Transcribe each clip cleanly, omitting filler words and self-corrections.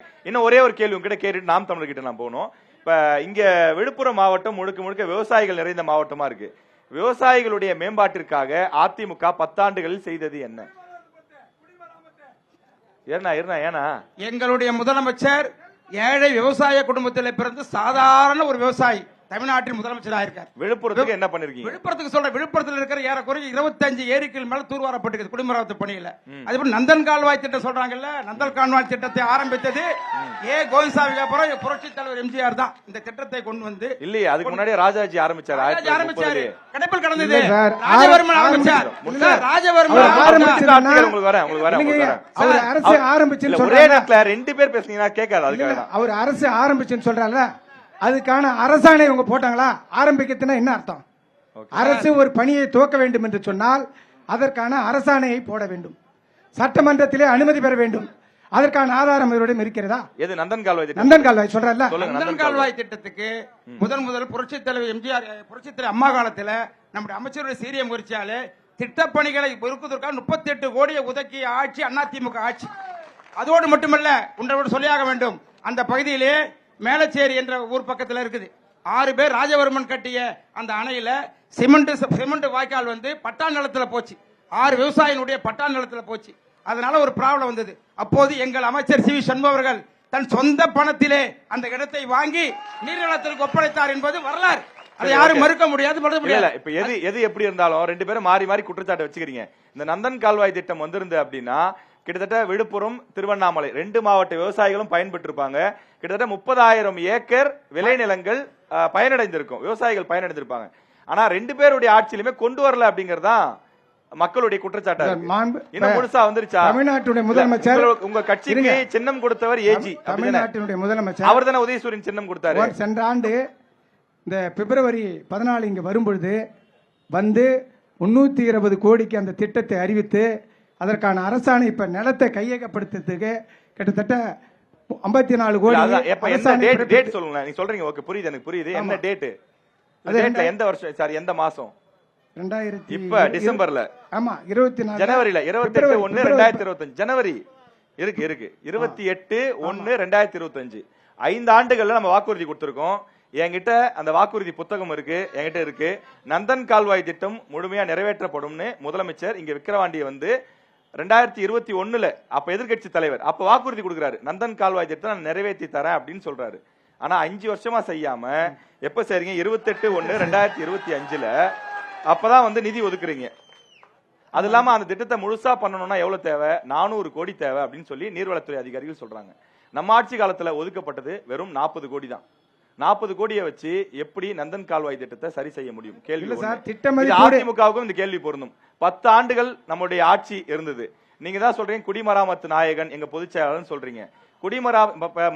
இன்னும் ஒரே ஒரு கேள்வி உங்ககிட்ட கேட்டுட்டு நாம் தமிழர்கிட்ட நான் போகணும். இப்ப இங்க விழுப்புரம் மாவட்டம் முழுக்க முழுக்க விவசாயிகள் நிறைந்த மாவட்டமா இருக்கு. விவசாயிகளுடைய மேம்பாட்டிற்காக அதிமுக 10 ஆண்டுகளில் செய்தது என்ன? ஏன்னா எங்களுடைய முதலமைச்சர் ஏழை விவசாய குடும்பத்தில் பிறந்து சாதாரண ஒரு விவசாயி தமிழ்நாட்டின் முதலமைச்சராக இருக்கார். விழுப்புரத்துக்கு என்ன பண்ணிருக்கீங்க? விழுப்புரத்துக்கு சொல்ற, விழுப்புரத்தில் இருக்கிற ஏறக்குறைய 25 ஏரிகள் மேல தூர்வாரப்பட்டிருக்கு குடிமராமத்து பணியில. அதேபோல நந்தன் கால்வாய் திட்டம் சொல்றாங்கல்ல, நந்தன் கால்வாய் திட்டத்தை ஆரம்பித்தது கோவிந்தசாமிக்கு அப்புறம் புரட்சி தலைவர் எம்ஜிஆர் தான் இந்த திட்டத்தை கொண்டு வந்து. இல்லையே, அதுக்கு முன்னாடி ராஜாஜி ஆரம்பிச்சாரு. கடைப்பில் கடந்தது ராஜவர்மன் ஆரம்பிச்சார். ராஜவர்மன் அரசு ஆரம்பிச்சு ஒரே நேரத்துல 2 பேர் பேசுனீங்கன்னா கேட்காது. அதுக்காக அவர் அரசு ஆரம்பிச்சுன்னு சொல்றாங்க. அதுக்கான அரசாணை அவங்க போட்டாங்களா? ஆரம்பிக்கிறதுனா என்ன அர்த்தம்? அரசு ஒரு பணியை துவக்க வேண்டும் என்று சொன்னால் அதற்கான அரசாணையை போட வேண்டும், சட்டமன்றத்திலே அனுமதி பெற வேண்டும். அதற்கான ஆதாரம் இவரிடம் இருக்கிறதா? எது? நந்தன் கால்வாய். நந்தன் கால்வாய் சொல்றல, நந்தன் கால்வாய் திட்டத்துக்கு முதல் புரட்சி தலைவர் எம்ஜிஆர், புரட்சி தலைவர் அம்மா காலத்தில் நம்முடைய அமைச்சருடைய சீரிய முயற்சியாலே திட்டப்பணிகளை பெருக்குவதற்காக 38 கோடியை ஒதுக்கிய ஆட்சி அதிமுக ஆட்சி. அதோடு மட்டுமல்ல, ஒன்றை சொல்லியாக வேண்டும், அந்த பகுதியிலே மேலச்சேரி என்ற ஊர் பக்கத்தில் இருக்குது. 6 பேர் ராஜவர்மன் கட்டிய அந்த அணையில சிமெண்ட் வாய்க்கால் வந்து பட்டா நிலத்துல போச்சு. 6 விவசாயினுடைய பட்டா நிலத்துல போச்சு. அதனால ஒரு ப்ராப்ளம் வந்தது. அப்போது எங்கள் அமைச்சர் சி வி சண்முகம் அவர்கள் தன் சொந்த பணத்திலே அந்த இடத்தை வாங்கி நீர்நிலத்திற்கு ஒப்படைத்தார் என்பது வரலாறு. அதை யாரும் மறுக்க முடியாது. இப்ப எது எப்படி இருந்தாலும் 2 பேரும் மாறி மாறி குற்றச்சாட்டு வச்சுக்கிறீங்க. இந்த நந்தன் கால்வாய் திட்டம் வந்திருந்து அப்படின்னா கிட்டத்தட்ட விழுப்புரம், திருவண்ணாமலை 2 மாவட்ட விவசாயிகளும் பயன்பெற்றிருப்பாங்க. கிட்டத்தட்ட 30,000 ஏக்கர் விளைநிலங்கள் பயனடைந்திருக்கும், விவசாயிகள் பயனடைந்திருப்பாங்க. ஆனா 2 பேருடைய ஆட்சியிலுமே கொண்டு வரல அப்படிங்கறதா மக்களுடைய குற்றச்சாட்டா இருக்கு. இன்னும் முழுசா வந்துருச்சா? தமிழ்நாட்டுடைய முதலமைச்சர் உங்க கட்சிக்கு சின்னம் கொடுத்தவர் ஏஜி, தமிழ்நாட்டினுடைய முதலமைச்சர் அவர் தானே உதயசூரியன் சின்னம் கொடுத்தாரு. சென்ற ஆண்டு இந்த பிப்ரவரி 14 இங்க வரும்பொழுது வந்து 320 கோடிக்கு அந்த திட்டத்தை அறிவித்து அதற்கான அரசாணை இப்ப நிலத்தை கையகப்படுத்துறதுக்கு கிட்டத்தட்ட 54 கோடி. டேட் சொல்லுங்க. நீங்க சொல்றீங்க, ஓகே, புரியுது, எனக்கு புரியுது. என்ன டேட்? டேட்ல எந்த வருஷம்? சாரி, எந்த மாசம்? 2000. இப்ப டிசம்பர்ல. ஆமா, 24 ஜனவரில 28/1/2025 ஜனவரி இருக்கு 28/1/2025 5 ஆண்டுகள்ல நம்ம வாக்குறுதி கொடுத்திருக்கோம். என்கிட்ட அந்த வாக்குறுதி புத்தகம் இருக்கு, என்கிட்ட இருக்கு. நந்தன் கால்வாய் திட்டம் முழுமையா நிறைவேற்றப்படும்னு முதலமைச்சர் இங்க விக்கிரவாண்டியை வந்து 2021ல அப்ப எதிர்கட்சி தலைவர் அப்ப வாக்குறுதி கொடுக்கிறாரு. நந்தன் கால்வாய் திட்டம் நான் நிறைவேற்றி தரேன் அப்படின்னு சொல்றாரு. ஆனா 5 வருஷமா செய்யாம எப்ப செய்றீங்க? 28/1/2025ல அப்பதான் வந்து நிதி ஒதுக்குறீங்க. அது இல்லாம அந்த திட்டத்தை முழுசா பண்ணணும்னா எவ்வளவு தேவை? 400 கோடி தேவை அப்படின்னு சொல்லி நீர்வளத்துறை அதிகாரிகள் சொல்றாங்க. நம்ம ஆட்சி காலத்துல ஒதுக்கப்பட்டது வெறும் 40 கோடி தான். 40 கோடியை வச்சு எப்படி நந்தன் கால்வாய் திட்டத்தை சரி செய்ய முடியும்? கேள்வி. அதிமுகவுக்கும் இந்த கேள்வி பொருந்தும். 10 ஆண்டுகள் நம்முடைய ஆட்சி இருந்தது. நீங்க தான் சொல்றீங்க குடிமராமத்து நாயகன் எங்க பொதுச் செயலாளர் சொல்றீங்க.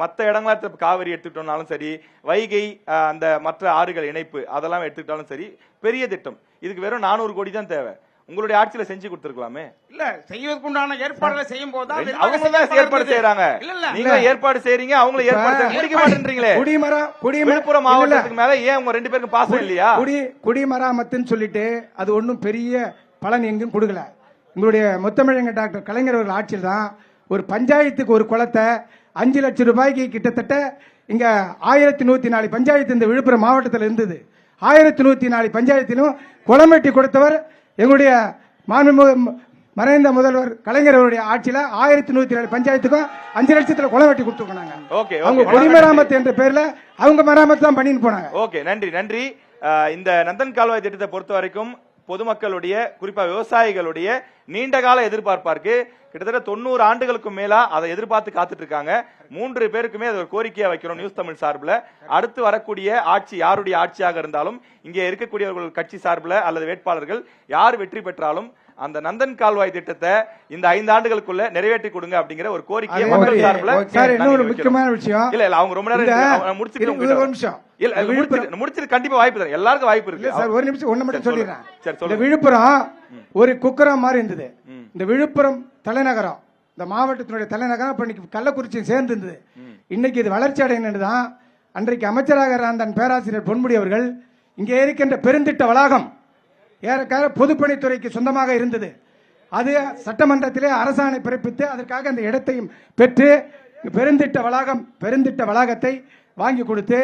மற்ற இடங்கள காவிரி எடுத்துக்கிட்டோம்னாலும் சரி, வைகை அந்த மற்ற ஆறுகள் இணைப்பு அதெல்லாம் எடுத்துக்கிட்டாலும் சரி, பெரிய திட்டம். இதுக்கு வெறும் 400 கோடி தான் தேவை. உங்களுடைய ஆட்சியில செஞ்சு கொடுத்திருக்கலாமே. இல்ல, செய்வதற்குண்டான ஏற்பாடுகளை செய்யும் போது அவங்க தான் ஏற்பாடு செய்யறாங்க. நீங்க ஏற்பாடு செய்றீங்க, அவங்களும் ஏற்பாடு முடிக்க மாட்டேன்றீங்களே. விழுப்புரம் மாவட்டத்துக்கு மேல ஏன் உங்க 2 பேருக்கும் பாசம் இல்லையா? குடிமராமத்துன்னு சொல்லிட்டு அது ஒன்னும் பெரிய பலன் எங்கும் கொடுக்கல. உங்களுடைய முத்தமிழங்க டாக்டர் கலைஞர் அவர்கள் ஆட்சியில் தான் ஒரு பஞ்சாயத்துக்கு ஒரு குளத்தை 5 லட்சம் ரூபாய்க்கு கிட்டத்தட்ட இங்க 1104 பஞ்சாயத்து இந்த விழுப்புரம் மாவட்டத்தில் இருந்தது. 1104 பஞ்சாயத்திலும் குளம் வெட்டி கொடுத்தவர் எங்களுடைய மறைந்த முதல்வர் கலைஞர் அவருடைய ஆட்சியில 1104 பஞ்சாயத்துக்கும் 5 லட்சத்துல குளம் வெட்டி கொடுத்துருக்காங்க. அவங்க குடிமராமத்து என்ற பேர்ல அவங்க மராமத்து தான் பண்ணிட்டு போனாங்க. ஓகே, நன்றி. இந்த நந்தன் கால்வாய் திட்டத்தை பொறுத்த வரைக்கும் பொதுமக்களுடைய, குறிப்பா விவசாயிகளுடைய நீண்டகால எதிர்பார்ப்பாருக்கு கிட்டத்தட்ட 90 ஆண்டுகளுக்கும் மேலா அதை எதிர்பார்த்து காத்துட்டு இருக்காங்க. 3 பேருக்குமே அது ஒரு கோரிக்கையா வைக்கிறோம் நியூஸ் தமிழ் சார்பில். அடுத்து வரக்கூடிய ஆட்சி யாருடைய ஆட்சியாக இருந்தாலும், இங்கே இருக்கக்கூடியவர்கள் கட்சி சார்பில் அல்லது வேட்பாளர்கள் யார் வெற்றி பெற்றாலும் அந்த நந்தன் கால்வாய் திட்டத்தை இந்த 5 ஆண்டுகளுக்குள்ள நிறைவேற்றி கொடுங்க அப்படிங்கிற ஒரு கோரிக்கையை மக்கள் சார்பில். முக்கியமான விஷயம் இல்ல அவங்க ரொம்ப நேரம் முடிச்சிட்டு கண்டிப்பா வாய்ப்பு தரேன். எல்லாருக்கும் வாய்ப்பு இருக்கு. ஒரு நிமிஷம் ஒண்ணு மட்டும் சொல்லிடுறேன். விழுப்புரம் ஒரு குக்கரம் மாதிரி இருந்தது. இந்த விழுப்புரம் தலைநகரம், இந்த மாவட்டத்தினுடைய தலைநகரம் இப்ப கள்ளக்குறிச்சி சேர்ந்து இருந்தது. இன்னைக்கு இது வளர்ச்சி அடைந்ததுதான். அன்றைக்கு அமைச்சராக இருந்த பேராசிரியர் பொன்முடி அவர்கள் இங்கே இருக்கின்ற பெருந்திட்ட வளாகம் ஏறக்கால பொதுப்பணித்துறைக்கு சொந்தமாக இருந்தது. அது சட்டமன்றத்திலே அரசாணை பிறப்பித்து அதற்காக அந்த இடத்தையும் பெற்று பெருந்திட்ட வளாகத்தை வாங்கி கொடுத்து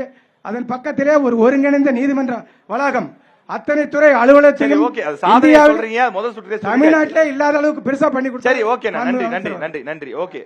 அதன் பக்கத்திலே ஒரு ஒருங்கிணைந்த நீதிமன்ற வளாகம் அத்தனை துறை சரி, அலுவலகத்தையும் ஓகே. அது சாதனை இந்தியாவில் சொல்றீங்க, முதல் சுற்றிலே சொல்லிட்டீங்க. தமிழ்நாட்டிலே இல்லாத அளவுக்கு பெருசா பண்ணி கொடுத்து சரி, ஓகே. நன்றி, நன்றி, நன்றி, நன்றி. ஓகே.